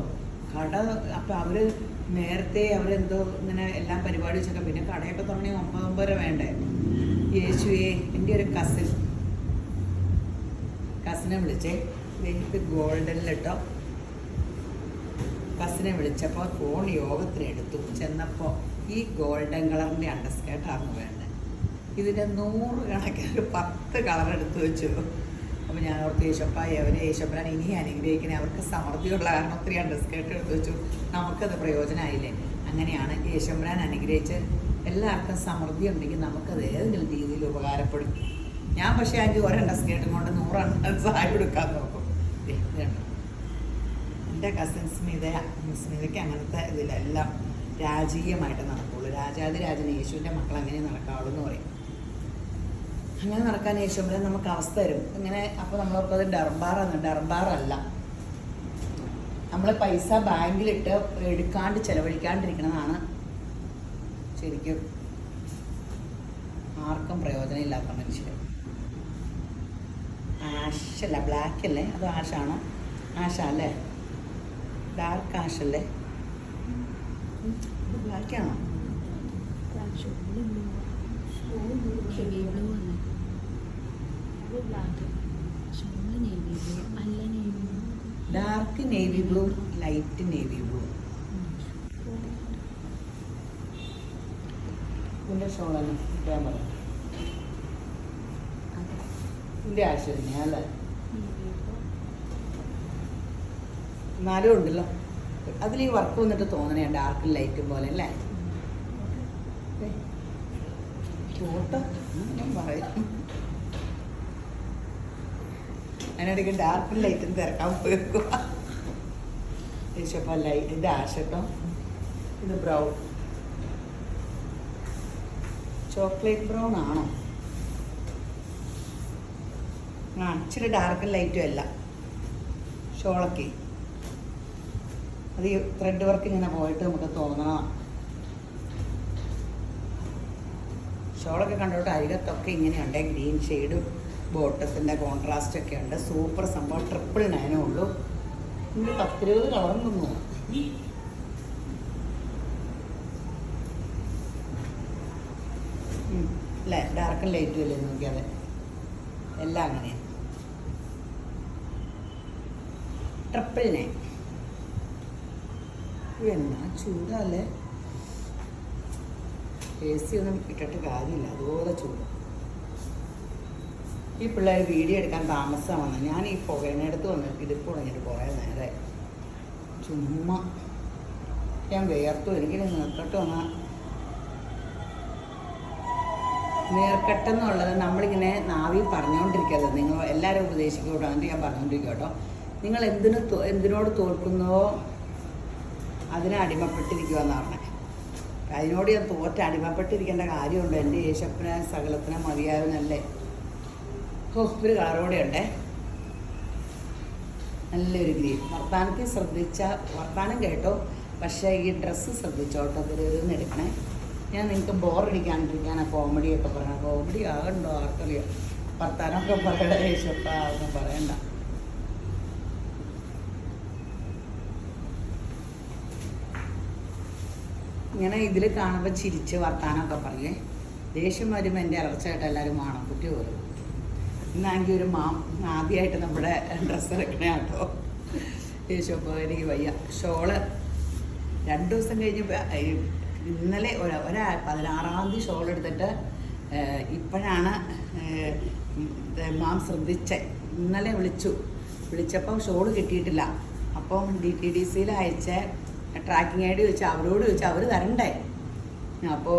കട. അപ്പം അവർ നേരത്തെ അവരെന്തോ ഇങ്ങനെ എല്ലാം പരിപാടി വെച്ചൊക്കെ പിന്നെ കടയൊക്കെ തുടങ്ങി 9-9:30 വേണ്ടേ. യേശുവേ, എൻ്റെ ഒരു കസിനെ വിളിച്ചേ. ഇത് ഗോൾഡനിലിട്ടോ. കസിനെ വിളിച്ചപ്പോൾ ഫോൺ യോഗത്തിന് എടുത്തു. ചെന്നപ്പോൾ ഈ ഗോൾഡൻ കളറിൻ്റെ അണ്ടർസ്കേർട്ടാണ് വേണ്ടത്. ഇതിൻ്റെ 100 കണക്കിന് 10 കളർ എടുത്തു വെച്ചു. അപ്പോൾ ഞാൻ ഓർത്ത് യേശപ്പായി അവരെ യേശപ്പനാൻ ഇനി അനുഗ്രഹിക്കണേ. അവർക്ക് സമൃദ്ധിയുള്ള കാരണം ഒത്തിരി അണ്ടർസ്കേർട്ട് എടുത്തു വെച്ചു. നമുക്കത് പ്രയോജനമായില്ലേ. അങ്ങനെയാണ് യേശമ്പരാൻ അനുഗ്രഹിച്ച് എല്ലാവർക്കും സമൃദ്ധി ഉണ്ടെങ്കിൽ നമുക്കത് ഏതെങ്കിലും രീതിയിൽ ഉപകാരപ്പെടും. ഞാൻ പക്ഷേ അതിൻ്റെ ഒരു അണ്ടർസ്കേർട്ടും കൊണ്ട് 100 സാരി എടുക്കാൻ നോക്കും. ഇതുണ്ട് എൻ്റെ കസിൻ സ്മിതയ്ക്ക് അങ്ങനത്തെ ഇതിലെല്ലാം രാജകീയമായിട്ട് നടക്കുള്ളൂ. രാജാതിരാജന് യേശുവിൻ്റെ മക്കൾ അങ്ങനെ നടക്കാവുള്ളൂ എന്ന് പറയും. അങ്ങനെ നടക്കാൻ യേശുമ്പരാൻ നമുക്ക് അവസ്ഥ തരും ഇങ്ങനെ. അപ്പോൾ നമ്മളോർക്കത് ഡർബാറാണ്. ഡർബാറല്ല. നമ്മൾ പൈസ ബാങ്കിലിട്ട് എടുക്കാണ്ട് ചിലവഴിക്കാണ്ടിരിക്കണതാണ് ശരിക്കും ആർക്കും പ്രയോജനമില്ലാത്ത മനുഷ്യർ. ആഷല്ല, ബ്ലാക്ക് അല്ലേ? അത് ആഷാണോ? ആഷല്ലേ? ഡാർക്ക് ആഷല്ലേ? ഇത് ബ്ലാക്കാണോ? Dark navy blue, light navy blue. ഇതിൻ്റെ ഷോളാണ് ക്യാമറ. ഇതിൻ്റെ ആശയം തന്നെയാ അല്ലേ? 4 ഉണ്ടല്ലോ. അതിൽ ഈ വർക്ക് വന്നിട്ട് തോന്നണേ ഡാർക്ക് ലൈറ്റും പോലെ അല്ലേ? ചോട്ട ഞാൻ പറയും. അതിനിടയ്ക്ക് ഡാർക്ക് ലൈറ്റും തിരക്കാൻ പോയേക്കുക. യേശപ്പ ലൈറ്റ്. ഇത് ആഷട്ടോ. ഇത് ബ്രൗൺ, ചോക്ലേറ്റ് ബ്രൗൺ ആണോ? ഇച്ചിരി ഡാർക്കും ലൈറ്റും അല്ല. ഷോളൊക്കെ അത് ഈ ത്രെഡ് വർക്ക് ഇങ്ങനെ പോയിട്ട് നമുക്ക് തോന്നണം. ഷോളൊക്കെ കണ്ടോട്ട് അരികത്തൊക്കെ ഇങ്ങനെയുണ്ട്. ഗ്രീൻ ഷെയ്ഡും ബോട്ടത്തിൻ്റെ കോൺട്രാസ്റ്റൊക്കെ ഉണ്ട്. സൂപ്പർ സംഭവം. 999 ഉള്ളൂ. ഇതിൻ്റെ 10-20 കളറും തോന്നുന്നു. അല്ലേ? ഡാർക്കും ലൈറ്റും അല്ലേ നോക്കിയാൽ എല്ലാം അങ്ങനെയാണ്. 999. എന്നാ ചൂടല്ലേ? AC ഒന്നും ഇട്ടിട്ട് കാര്യമില്ല, അതുപോലെ ചൂട്. ഈ പിള്ളേർ വീഡിയോ എടുക്കാൻ താമസമാണ്. ഞാൻ ഈ പുകയിനടുത്ത് വന്നിട്ട് ഇതിപ്പോൾ തുടങ്ങിയിട്ട് കുറേ നേരെ ചുമ്മാ ഞാൻ വേർത്തു. എനിക്കിനി നീർക്കെട്ട് വന്നാൽ നീർക്കെട്ടെന്നുള്ളത് നമ്മളിങ്ങനെ നാവി പറഞ്ഞുകൊണ്ടിരിക്കരുത്. നിങ്ങൾ എല്ലാവരും ഉപദേശിക്കൂട്ടോ. എന്നിട്ട് ഞാൻ പറഞ്ഞുകൊണ്ടിരിക്കും കേട്ടോ. നിങ്ങൾ എന്തിനോട് തോൽക്കുന്നോ അതിനെ അടിമപ്പെട്ടിരിക്കുക എന്നാണ് പറഞ്ഞത്. അതിനോട് ഞാൻ അടിമപ്പെട്ടിരിക്കേണ്ട കാര്യമുണ്ട്. എൻ്റെ യേശപ്പന് സകലത്തിന് മതിയാവുന്നല്ലേ. ഒരു കളറോടെ ഉണ്ടേ. നല്ലൊരു ഗ്രീൻ. വർത്താനത്തിൽ വർത്താനം കേട്ടോ, പക്ഷേ ഈ ഡ്രസ്സ് ശ്രദ്ധിച്ചോട്ടോ. ഇതിലൊന്ന് എടുക്കണേ. ഞാൻ നിങ്ങൾക്ക് ബോറടിക്കാണ്ടിരിക്കാനാ കോമഡിയൊക്കെ പറയണം. കോമഡി ആകണ്ടോ ആർക്കറിയാം. വർത്താനമൊക്കെ പറയണ യേശപ്പ ഒന്നും പറയണ്ട. ഇങ്ങനെ ഇതിൽ കാണുമ്പോൾ ചിരിച്ച് വർത്താനമൊക്കെ പറയേ. ദേഷ്യം വരുമ്പോൾ എൻ്റെ അലർച്ചയായിട്ട് എല്ലാവരും മാണക്കുട്ടി പോലും. ഇന്നാണെങ്കിൽ ഒരു ആദ്യമായിട്ട് നമ്മുടെ ഡ്രസ്സ് എടുക്കണേ കേട്ടോ. യേശോപ്പോ എനിക്ക് വയ്യ. ഷോള് 2 ദിവസം കഴിഞ്ഞപ്പോൾ ഇന്നലെ 16-ാം തീയതി ഷോൾ എടുത്തിട്ട് ഇപ്പോഴാണ് മാം ശ്രദ്ധിച്ചത്. ഇന്നലെ വിളിച്ചപ്പം ഷോള് കിട്ടിയിട്ടില്ല. അപ്പം DTDCയിൽ അയച്ച ട്രാക്കിംഗ് ഐ ഡി അവരോട് ചോദിച്ചാൽ അവർ തരണ്ടേ. അപ്പോൾ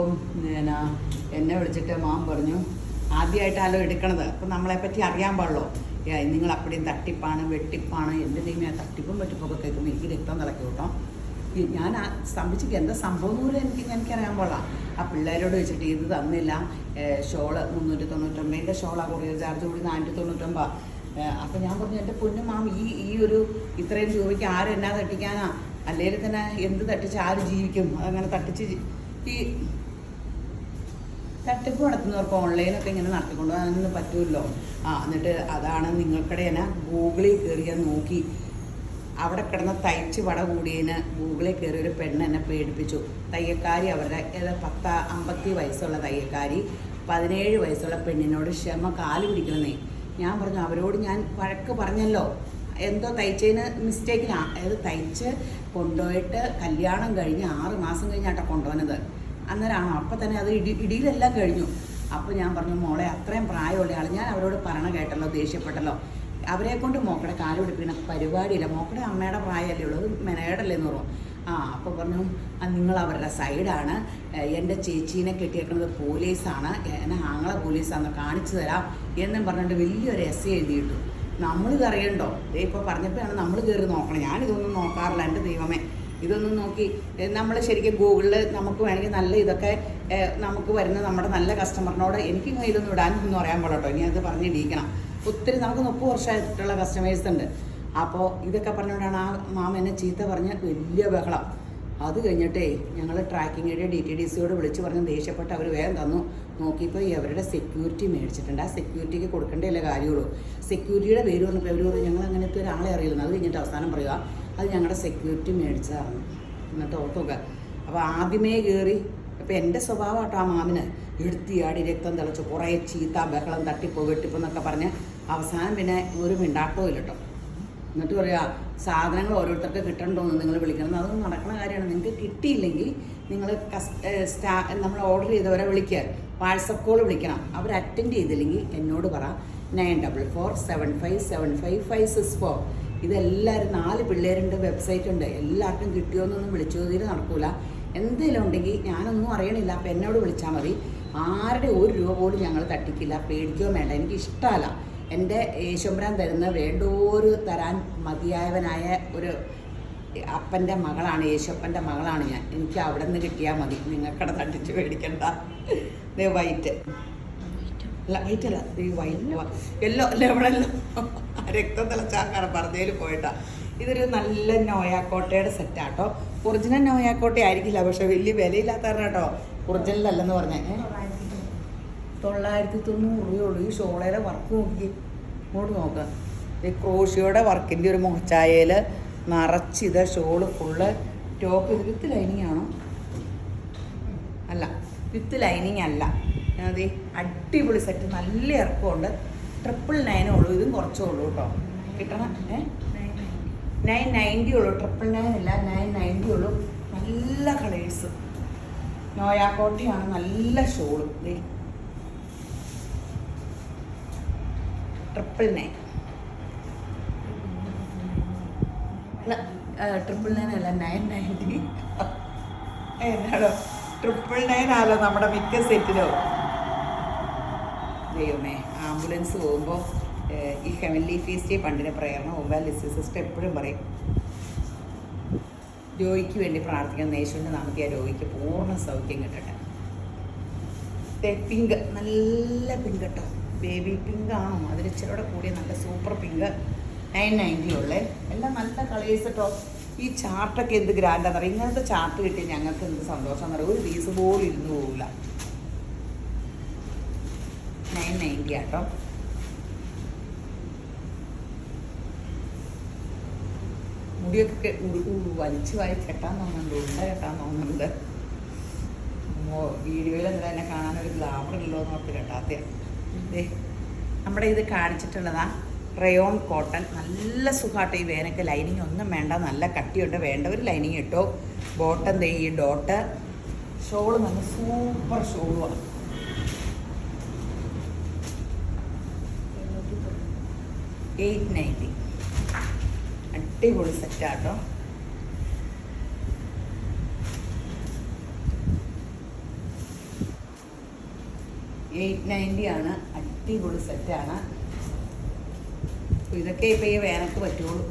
എന്നെ വിളിച്ചിട്ട് മാം പറഞ്ഞു ആദ്യമായിട്ടാലോ എടുക്കണത്, അപ്പം നമ്മളെപ്പറ്റി അറിയാൻ പാടുള്ളൂ. നിങ്ങൾ അപ്പടിയും തട്ടിപ്പാണ് വെട്ടിപ്പാണ്. എൻ്റെ ദൈവം ആ തട്ടിപ്പും വെട്ടിപ്പൊക്കെ കേൾക്കുമ്പോൾ എനിക്ക് രക്തം തിളക്കി കേട്ടോ. ഞാൻ സ്തംഭിച്ചിട്ട് എന്താ സംഭവം പോലും എനിക്കറിയാൻ പാടില്ല. ആ പിള്ളേരോട് വെച്ചിട്ട് ഇത് തന്നില്ല. ഷോള് 399 ഷോളാണ്, കൊറിയർ ചാർജ് കൂടി 499. അപ്പം ഞാൻ പറഞ്ഞു എൻ്റെ പൊന്നു മാം, ഈ ഒരു ഇത്രയും രൂപയ്ക്ക് ആരെന്നാ തട്ടിക്കാനാ? അല്ലെങ്കിൽ തന്നെ എന്ത് തട്ടിച്ച് ആര് ജീവിക്കും? അതങ്ങനെ തട്ടിച്ച് ഈ തട്ടിപ്പ് നടത്തുന്നവർക്ക് ഓൺലൈനൊക്കെ ഇങ്ങനെ നടത്തിക്കൊണ്ട് അതൊന്നും പറ്റുമല്ലോ. എന്നിട്ട് അതാണ് നിങ്ങൾക്കിടെ തന്നെ ഗൂഗിളിൽ കയറിയാൽ നോക്കി അവിടെ കിടന്ന് തയ്ച്ച് വട കൂടിയതിന് ഗൂഗിളിൽ കയറി ഒരു പെണ്ണ് എന്നെ പേടിപ്പിച്ചു. തയ്യക്കാരി അവരുടെ 50 വയസ്സുള്ള തയ്യക്കാരി 17 വയസ്സുള്ള പെണ്ണിനോട് ക്ഷമ കാല് പിടിക്കണമെന്നേ. ഞാൻ പറഞ്ഞു അവരോട് ഞാൻ വഴക്ക് പറഞ്ഞല്ലോ, എന്തോ തയ്ച്ചതിന് മിസ്റ്റേക്കിനാണ്. അതായത് തയ്ച്ച് കൊണ്ടുപോയിട്ട് കല്യാണം കഴിഞ്ഞ് 6 മാസം കഴിഞ്ഞാട്ടോ കൊണ്ടുപോകുന്നത്. അന്നേരമാണോ അപ്പം തന്നെ അത് ഇടിയിലെല്ലാം കഴിഞ്ഞു. അപ്പോൾ ഞാൻ പറഞ്ഞു മോളെ അത്രയും പ്രായമുള്ള ആൾ, ഞാൻ അവരോട് പറയണ കേട്ടല്ലോ, ദേഷ്യപ്പെട്ടല്ലോ. അവരെ കൊണ്ട് മോക്കടെ കാല് പിടിപ്പിക്കുന്ന പരിപാടിയില്ല, മോക്കടെ അമ്മയുടെ പ്രായമല്ലേ ഉള്ളൂ, അത് മെനേടല്ലേന്ന് പറഞ്ഞു. അപ്പോൾ പറഞ്ഞു നിങ്ങൾ അവരുടെ സൈഡാണ്, എൻ്റെ ചേച്ചീനെ കെട്ടിയേക്കുന്നത് പോലീസാണ്, എന്നെ ആങ്ങളെ പോലീസാണെന്ന് കാണിച്ചു തരാം എന്നും പറഞ്ഞിട്ട് വലിയൊരു എസ് എഴുതിയിട്ടു. നമ്മളിത് അറിയണ്ടോ? ഇപ്പോൾ പറഞ്ഞപ്പോഴാണ് നമ്മൾ കയറി നോക്കണം. ഞാനിതൊന്നും നോക്കാറില്ല എൻ്റെ ദൈവമേ. ഇതൊന്നും നോക്കി നമ്മൾ ശരിക്കും ഗൂഗിളിൽ നമുക്ക് വേണമെങ്കിൽ നല്ല ഇതൊക്കെ നമുക്ക് വരുന്ന നമ്മുടെ നല്ല കസ്റ്റമറിനോട് എനിക്ക് ഇതൊന്നും ഇടാനൊന്നും അറിയാൻ പാടട്ടോ. ഇനി അത് പറഞ്ഞിരിക്കണം. ഒത്തിരി നമുക്ക് 30 വർഷമായിട്ടുള്ള കസ്റ്റമേഴ്സ് ഉണ്ട്. അപ്പോൾ ഇതൊക്കെ പറഞ്ഞുകൊണ്ടാണ് ആ മാം എന്നെ ചീത്ത പറഞ്ഞ് വലിയ ബഹളം. അത് കഴിഞ്ഞിട്ടേ ഞങ്ങൾ ട്രാക്കിംഗ് ഐ ഡി DTDCയോട് വിളിച്ച് പറഞ്ഞ് ദേഷ്യപ്പെട്ട് അവർ വേഗം തന്നു. നോക്കിയപ്പോൾ അവരുടെ സെക്യൂരിറ്റി മേടിച്ചിട്ടുണ്ട്. ആ സെക്യൂരിറ്റിക്ക് കൊടുക്കേണ്ടതല്ലേ കാര്യമുള്ളൂ. സെക്യൂരിറ്റിയുടെ പേര് പറഞ്ഞപ്പോൾ അവർ പറഞ്ഞു ഞങ്ങൾ അങ്ങനത്തെ ഒരാളെ അറിയില്ലെന്ന്. അത് കഴിഞ്ഞിട്ട് അവസാനം പറയുക അത് ഞങ്ങളുടെ സെക്യൂരിറ്റി മേടിച്ചതാണ്. എന്നിട്ട് ഓർത്തൊക്കെ അപ്പോൾ ആദ്യമേ കയറി. അപ്പോൾ എൻ്റെ സ്വഭാവം കേട്ടോ ആ മാമിന് എടുത്തിയാടി രക്തം തിളച്ചു കുറേ ചീത്ത ബഹളം തട്ടിപ്പോ വെട്ടിപ്പോ എന്നൊക്കെ പറഞ്ഞ് അവസാനം പിന്നെ ഒരു മിണ്ടാട്ടവും ഇല്ല കേട്ടോ. എന്നിട്ട് പറയുക സാധനങ്ങൾ ഓരോരുത്തർക്ക് കിട്ടണ്ടോന്ന് നിങ്ങൾ വിളിക്കണം. അതൊന്നും നടക്കുന്ന കാര്യമാണ്. നിങ്ങൾക്ക് കിട്ടിയില്ലെങ്കിൽ നിങ്ങൾ നമ്മൾ ഓർഡർ ചെയ്തവരെ വിളിക്കുക, വാട്സപ്പ് കോൾ വിളിക്കണം. അവർ അറ്റൻഡ് ചെയ്തില്ലെങ്കിൽ എന്നോട് പറ 9447575564. ഇതെല്ലാവരും 4 പിള്ളേരുണ്ട്, വെബ്സൈറ്റ് ഉണ്ട്, എല്ലാവർക്കും കിട്ടിയോന്നൊന്നും വിളിച്ചു ചോദിച്ചാൽ നടക്കൂല. എന്തെങ്കിലും ഉണ്ടെങ്കിൽ ഞാനൊന്നും അറിയണില്ല, അപ്പം എന്നോട് വിളിച്ചാൽ മതി. ആരുടെ 1 രൂപ പോലും ഞങ്ങൾ തട്ടിക്കില്ല, പേടിക്കോ വേണ്ട. എനിക്ക് ഇഷ്ടമല്ല. എൻ്റെ യേശുമ്പരാൻ തരുന്ന വേണ്ടോരു തരാൻ മതിയായവനായ ഒരു അപ്പൻ്റെ മകളാണ്, യേശുപ്പൻ്റെ മകളാണ് ഞാൻ. എനിക്ക് അവിടെ നിന്ന് കിട്ടിയാൽ മതി, നിങ്ങൾക്കടെ തട്ടിച്ച് മേടിക്കണ്ട. വൈറ്റ് അല്ല, വൈറ്റ് അല്ല, വൈറ്റ് എല്ലോ അല്ല, എവിടെ എല്ലോ രക്തം തിളച്ചാക്കാണ് പറഞ്ഞതിൽ പോയിട്ടാ. ഇതൊരു നല്ല നോയാക്കോട്ടയുടെ സെറ്റാട്ടോ. ഒറിജിനൽ നോയാക്കോട്ട ആയിരിക്കില്ല, പക്ഷെ വലിയ വിലയില്ലാത്ത കേട്ടോ. ഒറിജിനൽ അല്ലെന്ന് പറഞ്ഞാൽ 990 രൂപയുള്ളൂ. ഈ ഷോളയുടെ വർക്ക് നോക്കി ഇങ്ങോട്ട് നോക്കാം. ഈ ക്രോഷിയുടെ വർക്കിൻ്റെ ഒരു മുഖച്ചായയിൽ നിറച്ചിത് ഷോള് ഫുള്ള് ടോപ്പ്. ഇത് വിത്ത് ലൈനിങ് ആണോ? അല്ല, വിത്ത് ലൈനിങ് അല്ല. അത് അടിപൊളി സെറ്റ്, നല്ല ഇറക്കമുണ്ട്. 999 ഉള്ളൂ. ഇതും കുറച്ചേ ഉള്ളൂ കേട്ടോ. കിട്ടണം 990 ഉള്ളൂ. 999 ഇല്ല, 990 ഉള്ളൂ. നല്ല കളേഴ്സ്. നോയാക്കോട്ടയാണ്, നല്ല ഷോള്. 999 അല്ല, 999 അല്ല, 990. എന്നാടോ 999 ആണല്ലോ നമ്മുടെ മിക്ക സെറ്റിലോ. ദൈവമേ, ആംബുലൻസ് പോകുമ്പോൾ ഈ ഹെവൻലി ഫീസ്റ്റ് പണ്ടിന് പ്രേരണ പോകുമ്പോൾ ലിസി സിസ്റ്റർ എപ്പോഴും പറയും രോഗിക്ക് വേണ്ടി പ്രാർത്ഥിക്കുന്ന യേശുവിൻ്റെ നാമത്തിൽ ആ രോഗിക്ക് പൂർണ്ണ സൗഖ്യം കിട്ടട്ടെ. പിങ്ക്, നല്ല പിങ്ക് കേട്ടോ. ബേബി പിങ്ക് ആണോ അതിൽ ഇച്ചിരിയോടെ കൂടിയ നല്ല സൂപ്പർ പിങ്ക്. 990 ഉള്ളേ. എല്ലാം നല്ല കളേഴ്സ് കേട്ടോ. ഈ ചാർട്ടൊക്കെ എന്ത് ഗ്രാൻഡാന്ന് പറയുക. ഇങ്ങനത്തെ ചാർട്ട് കിട്ടി ഞങ്ങൾക്ക് എന്ത് സന്തോഷം എന്ന് പറയുക. ഒരു പീസ് പോലും ഇരുന്ന് പോകില്ല. 990 ആട്ടോ. മുടിയൊക്കെ വലിച്ചു വായി കെട്ടാൻ തോന്നുന്നുണ്ട്, ഉണ്ട കെട്ടാൻ തോന്നുന്നുണ്ട്. വീഡിയോയിൽ എന്താ എന്നെ കാണാനൊരു ഗ്ലാമർ ഉള്ളൂ എന്ന് ഓർത്ത് കെട്ടാത്ത. നമ്മുടെ ഇത് കാണിച്ചിട്ടുള്ളതാ റയോൺ കോട്ടൺ. നല്ല സുഖമാട്ടോ ഈ വേനൊക്കെ. ലൈനിങ് ഒന്നും വേണ്ട, നല്ല കട്ടിയുണ്ട്. വേണ്ടവർ ലൈനിങ് ഇട്ടോ. ബോട്ടം ദേ ഈ ഡോട്ട്. ഷോള് നല്ല സൂപ്പർ ഷോളുമാണ്. 890. അടിപൊളി സെറ്റാട്ടോ. $890 ആണ്. അടിപൊളി സെറ്റാണ്. ഇതൊക്കെ ഇപ്പം ഈ വേനക്ക് പറ്റുള്ളൂ.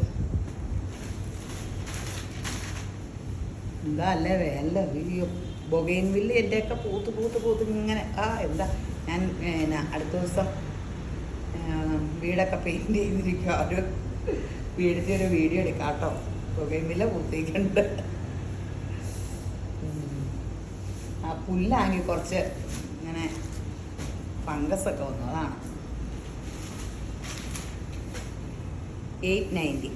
എന്താ അല്ലേ വേനല. വീഡിയോ ബൊഗൈൻ വില്ല് എൻ്റെയൊക്കെ പൂത്ത് ഇങ്ങനെ എന്താ ഞാൻ അടുത്ത ദിവസം വീടൊക്കെ പെയിൻറ് ചെയ്തിരിക്കുക. ഒരു വീടിൻ്റെ ഒരു വീഡിയോ എടുക്കാം കേട്ടോ. ബൊഗൈൻ വില്ല പൂത്തിക്കുന്നുണ്ട്. ആ പുല്ലാണെങ്കിൽ കുറച്ച് ഇങ്ങനെ ഫംഗസൊക്കെ വന്നു, അതാണ്. 890.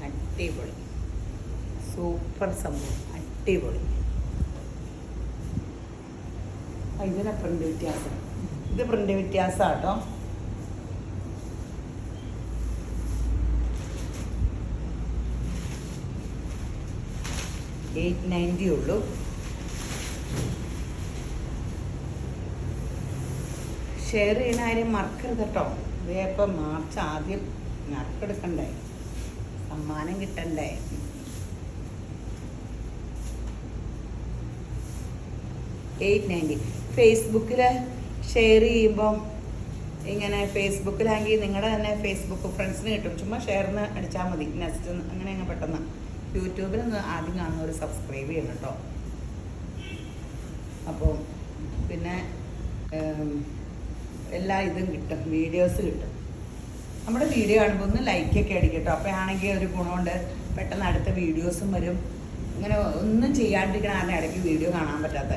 അടിപൊളി സൂപ്പർ സംഭവം, അടിപൊളി. ഇതിനെ പ്രിൻ്റ് വ്യത്യാസം, ഇത് പ്രിൻ്റ് വ്യത്യാസം കേട്ടോ. $890 ഉള്ളൂ. ഷെയർ ചെയ്യുന്ന കാര്യം മറക്കരുത് കേട്ടോ. ഇതേപ്പം മാർച്ച് ആദ്യം നറുക്കെടുക്കണ്ടേ, സമ്മാനം കിട്ടണ്ടേ. $890. ഫേസ്ബുക്കിൽ ഷെയർ ചെയ്യുമ്പോൾ ഇങ്ങനെ ഫേസ്ബുക്കിലാണെങ്കിൽ നിങ്ങളുടെ തന്നെ ഫേസ്ബുക്ക് ഫ്രണ്ട്സിന് കിട്ടും. ചുമ്മാ ഷെയറിന് അടിച്ചാൽ മതി. നെക്സ്റ്റ് അങ്ങനെ അങ്ങ് പെട്ടെന്ന്. യൂട്യൂബിൽ നിന്ന് ആദ്യം കാണുന്നവർ സബ്സ്ക്രൈബ് ചെയ്യണം കേട്ടോ. അപ്പോൾ പിന്നെ എല്ലാ ഇതും കിട്ടും, വീഡിയോസ് കിട്ടും. നമ്മുടെ വീഡിയോ കാണുമ്പോൾ ഒന്ന് ലൈക്കൊക്കെ അടിക്കും കേട്ടോ. അപ്പോൾ ആണെങ്കിൽ ഒരു ഗുണമുണ്ട്, പെട്ടെന്ന് അടുത്ത വീഡിയോസും വരും. ഇങ്ങനെ ഒന്നും ചെയ്യാണ്ടിരിക്കണ ആരുടെ ഇടയ്ക്ക് വീഡിയോ കാണാൻ പറ്റാത്ത.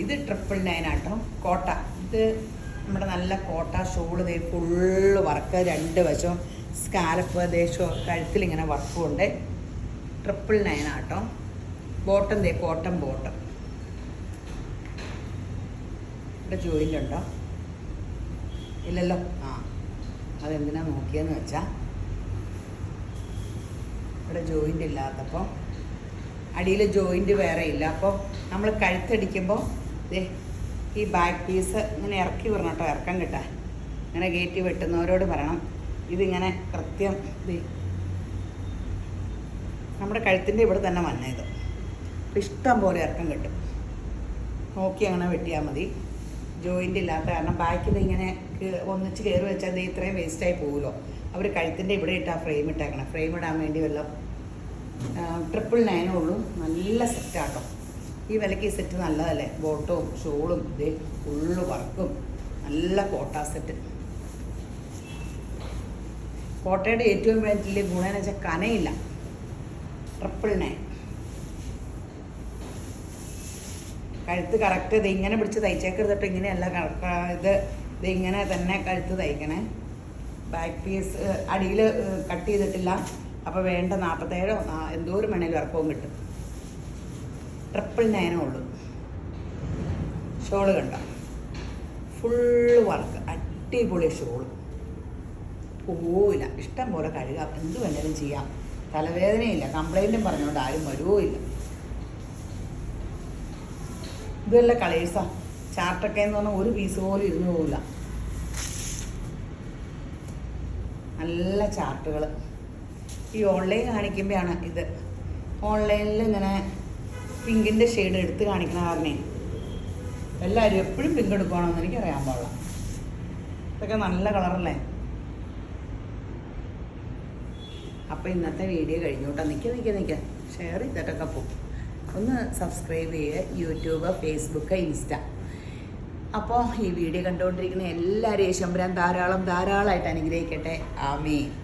ഇത് 999 ആട്ടോ. കോട്ട, ഇത് നമ്മുടെ നല്ല കോട്ട ഷോള്. ദേ ഫുള്ള് വർക്ക്, 2 വശവും സ്കാലപ്പ് ദേശവും കഴുത്തിലിങ്ങനെ വർക്കും ഉണ്ട്. 999 ആട്ടോ. ബോട്ടം ദേ കോട്ടൺ ബോട്ടം. ഇവിടെ ജോയിൻ്റ് ഉണ്ടോ? ഇല്ലല്ലോ. അതെന്തിനാ നോക്കിയെന്ന് വെച്ചാൽ ഇവിടെ ജോയിൻ്റ് ഇല്ലാത്തപ്പോൾ, അടിയിൽ ജോയിൻ്റ് വേറെ ഇല്ല. അപ്പോൾ നമ്മൾ കഴുത്തടിക്കുമ്പോൾ ഈ ബാക്ക് പീസ് ഇങ്ങനെ ഇറക്കി വരണം കേട്ടോ. ഇറക്കം കിട്ടാൻ ഇങ്ങനെ കയറ്റി വെട്ടുന്നവരോട് പറയണം ഇതിങ്ങനെ കൃത്യം നമ്മുടെ കഴുത്തിൻ്റെ ഇവിടെ തന്നെ വന്നത്. ഇഷ്ടം പോലെ ഇറക്കം കിട്ടും. നോക്കി അങ്ങനെ വെട്ടിയാൽ മതി. ജോയിൻ്റ് ഇല്ലാത്ത കാരണം ബാക്കിൽ ഇങ്ങനെ ഒന്നിച്ച് കയറി വെച്ചാൽ ഇത് ഇത്രയും വേസ്റ്റായി പോകുമല്ലോ. അവർ കഴുത്തിൻ്റെ ഇവിടെ ഇട്ടാൽ ഫ്രെയിം ഇട്ടേക്കണം. ഫ്രെയിം ഇടാൻ വേണ്ടി വല്ലതും. 999 ഉള്ളൂ. നല്ല സെറ്റാട്ടോ. ഈ വിലയ്ക്ക് ഈ സെറ്റ് നല്ലതല്ലേ. ബോട്ടവും ഷോളും ഇതേ ഫുള്ള് വർക്കും, നല്ല കോട്ട സെറ്റ്. കോട്ടയുടെ ഏറ്റവും വലിയ ഗുണം എന്ന് വെച്ചാൽ കനയില്ല. 999. കഴുത്ത് കറക്റ്റ് ഇത് ഇങ്ങനെ പിടിച്ച് തയ്ച്ചേക്കരുതിട്ട്. ഇങ്ങനെയല്ല ഇത് ഇങ്ങനെ തന്നെ കഴുത്ത് തയ്ക്കണേ. ബാക്ക് പീസ് അടിയിൽ കട്ട് ചെയ്തിട്ടില്ല. അപ്പോൾ വേണ്ട 47 എന്തോരം വേണേലും ഇറക്കവും കിട്ടും. 999 ഉള്ളൂ. ഷോള് കണ്ടോ, ഫുള്ള് വർക്ക്, അടിപൊളി ഷോള്. പോവില്ല, ഇഷ്ടം പോലെ കഴുകാം, എന്ത് വേണേലും ചെയ്യാം. തലവേദനയില്ല, കംപ്ലൈൻറ്റും പറഞ്ഞുകൊണ്ട് ആരും വരുവോ ഇല്ല. ഇതല്ല കളേഴ്സാ. ചാർട്ടൊക്കെ എന്ന് പറഞ്ഞാൽ ഒരു പീസ് പോലും ഇരുന്ന് പോവില്ല. നല്ല ചാർട്ടുകൾ. ഈ ഓൺലൈൻ കാണിക്കുമ്പോഴാണ് ഇത്. ഓൺലൈനിൽ ഇങ്ങനെ പിങ്കിൻ്റെ ഷെയ്ഡ് എടുത്ത് കാണിക്കണ കാരണേ എല്ലാവരും എപ്പോഴും പിങ്ക് എടുക്കുകയാണെന്ന് എനിക്കറിയാൻ പാടില്ല. ഇതൊക്കെ നല്ല കളറല്ലേ. അപ്പോൾ ഇന്നത്തെ വീഡിയോ കഴിഞ്ഞു കേട്ടോ. നിൽക്കുക ഷെയർ ചെയ്തിട്ടൊക്കെ പോകും. ഒന്ന് സബ്സ്ക്രൈബ് ചെയ്യുക. YouTube, Facebook, insta. അപ്പോൾ ഈ വീഡിയോ കണ്ടുകൊണ്ടിരിക്കുന്ന എല്ലാവരെയും യേശുമ്പുരാൻ ധാരാളമായിട്ട് അനുഗ്രഹിക്കട്ടെ. ആമേൻ.